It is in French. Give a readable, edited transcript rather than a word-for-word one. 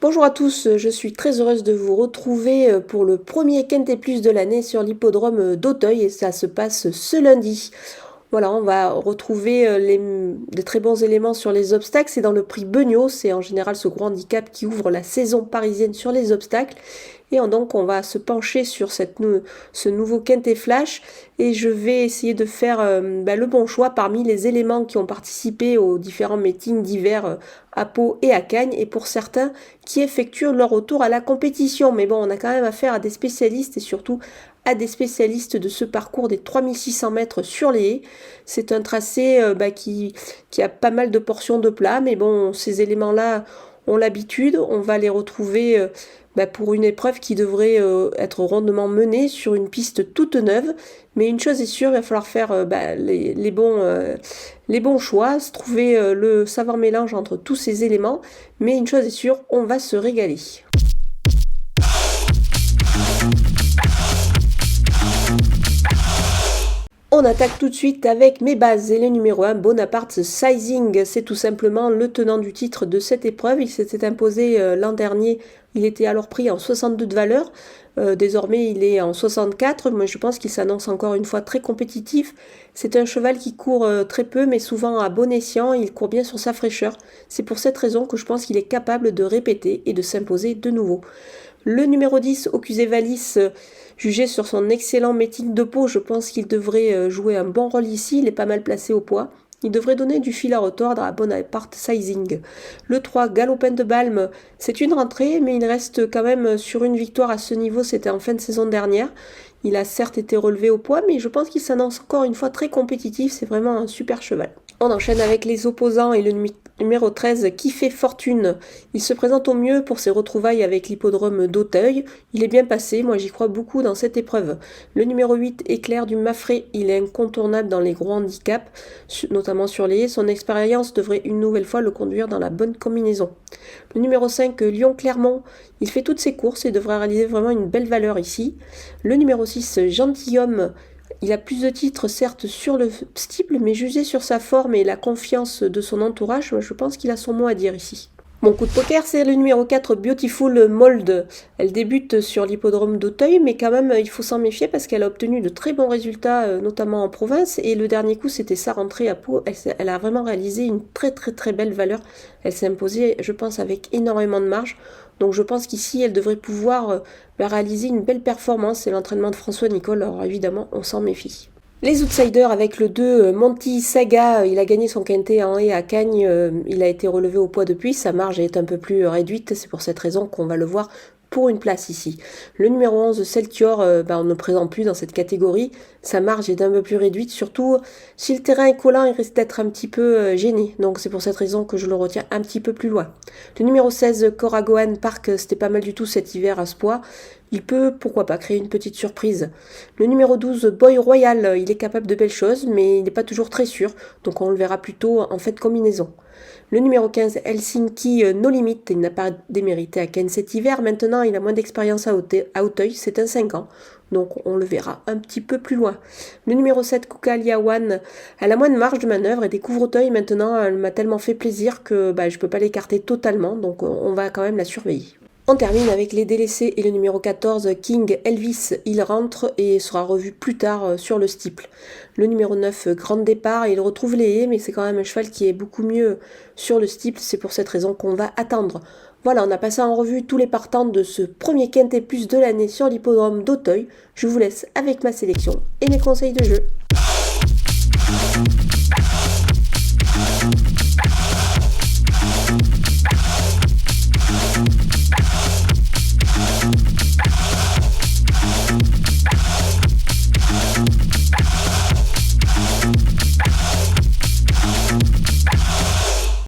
Bonjour à tous, je suis très heureuse de vous retrouver pour le premier Quintet Plus de l'année sur l'hippodrome d'Auteuil et ça se passe ce lundi. Voilà, on va retrouver des très bons éléments sur les obstacles. C'est dans le prix Beugnot, c'est en général ce gros handicap qui ouvre la saison parisienne sur les obstacles. Et donc on va se pencher sur ce nouveau Quintet Flash et je vais essayer de faire le bon choix parmi les éléments qui ont participé aux différents meetings d'hiver à Pau et à Cagnes et pour certains qui effectuent leur retour à la compétition. Mais bon, on a quand même affaire à des spécialistes et surtout à des spécialistes de ce parcours des 3600 mètres sur les haies. C'est un tracé qui a pas mal de portions de plat, mais bon, ces éléments-là ont l'habitude, on va les retrouver pour une épreuve qui devrait être rondement menée sur une piste toute neuve. Mais une chose est sûre, il va falloir faire les bons choix, se trouver le savant mélange entre tous ces éléments. Mais une chose est sûre, on va se régaler. On attaque tout de suite avec mes bases et le numéro 1, Bonaparte Sizing. C'est tout simplement le tenant du titre de cette épreuve. Il s'était imposé l'an dernier, il était alors pris en 62 de valeur. Désormais, il est en 64. Moi, je pense qu'il s'annonce encore une fois très compétitif. C'est un cheval qui court très peu, mais souvent à bon escient. Il court bien sur sa fraîcheur. C'est pour cette raison que je pense qu'il est capable de répéter et de s'imposer de nouveau. Le numéro 10, Occusé Valis, jugé sur son excellent meeting de Pau, je pense qu'il devrait jouer un bon rôle ici. Il est pas mal placé au poids. Il devrait donner du fil à retordre à Bonaparte Sizing. Le 3, Galopin de Balme, c'est une rentrée, mais il reste quand même sur une victoire à ce niveau. C'était en fin de saison dernière. Il a certes été relevé au poids, mais je pense qu'il s'annonce encore une fois très compétitif. C'est vraiment un super cheval. On enchaîne avec les opposants et le numéro 13, Qui fait fortune. Il se présente au mieux pour ses retrouvailles avec l'hippodrome d'Auteuil. Il est bien passé, moi j'y crois beaucoup dans cette épreuve. Le numéro 8, Éclair du Maffré, il est incontournable dans les gros handicaps, notamment sur les haies. Son expérience devrait une nouvelle fois le conduire dans la bonne combinaison. Le numéro 5, Lyon-Clermont, il fait toutes ses courses et devrait réaliser vraiment une belle valeur ici. Le numéro 6, Gentilhomme, il a plus de titres, certes, sur le steeple, mais jugé sur sa forme et la confiance de son entourage, je pense qu'il a son mot à dire ici. Mon coup de poker, c'est le numéro 4, Beautiful Mold. Elle débute sur l'hippodrome d'Auteuil, mais quand même, il faut s'en méfier parce qu'elle a obtenu de très bons résultats, notamment en province. Et le dernier coup, c'était sa rentrée à Pau. Elle a vraiment réalisé une très très très belle valeur. Elle s'est imposée, je pense, avec énormément de marge. Donc je pense qu'ici, elle devrait pouvoir réaliser une belle performance. C'est l'entraînement de François Nicole, alors évidemment, on s'en méfie. Les outsiders avec le 2, Monty Saga, il a gagné son quintet en haie à Cagnes, il a été relevé au poids depuis, sa marge est un peu plus réduite, c'est pour cette raison qu'on va le voir pour une place ici. Le numéro 11, Celtior, on ne présente plus dans cette catégorie, sa marge est un peu plus réduite, surtout si le terrain est collant, il risque d'être un petit peu gêné, donc c'est pour cette raison que je le retiens un petit peu plus loin. Le numéro 16, Coragoan Park, c'était pas mal du tout cet hiver à ce poids, il peut, pourquoi pas, créer une petite surprise. Le numéro 12, Boy Royal, il est capable de belles choses, mais il n'est pas toujours très sûr, donc on le verra plutôt en fait combinaison. Le numéro 15, Helsinki No Limit, il n'a pas démérité à Cannes cet hiver, maintenant il a moins d'expérience à Auteuil, c'est un 5 ans, donc on le verra un petit peu plus loin. Le numéro 7, Kukalia One, elle a moins de marge de manœuvre et découvre Auteuil maintenant, elle m'a tellement fait plaisir que je ne peux pas l'écarter totalement, donc on va quand même la surveiller. On termine avec les délaissés et le numéro 14, King Elvis, il rentre et sera revu plus tard sur le steeple. Le numéro 9, Grand Départ, il retrouve les haies, mais c'est quand même un cheval qui est beaucoup mieux sur le steeple, c'est pour cette raison qu'on va attendre. Voilà, on a passé en revue tous les partants de ce premier Quintet Plus de l'année sur l'hippodrome d'Auteuil. Je vous laisse avec ma sélection et mes conseils de jeu.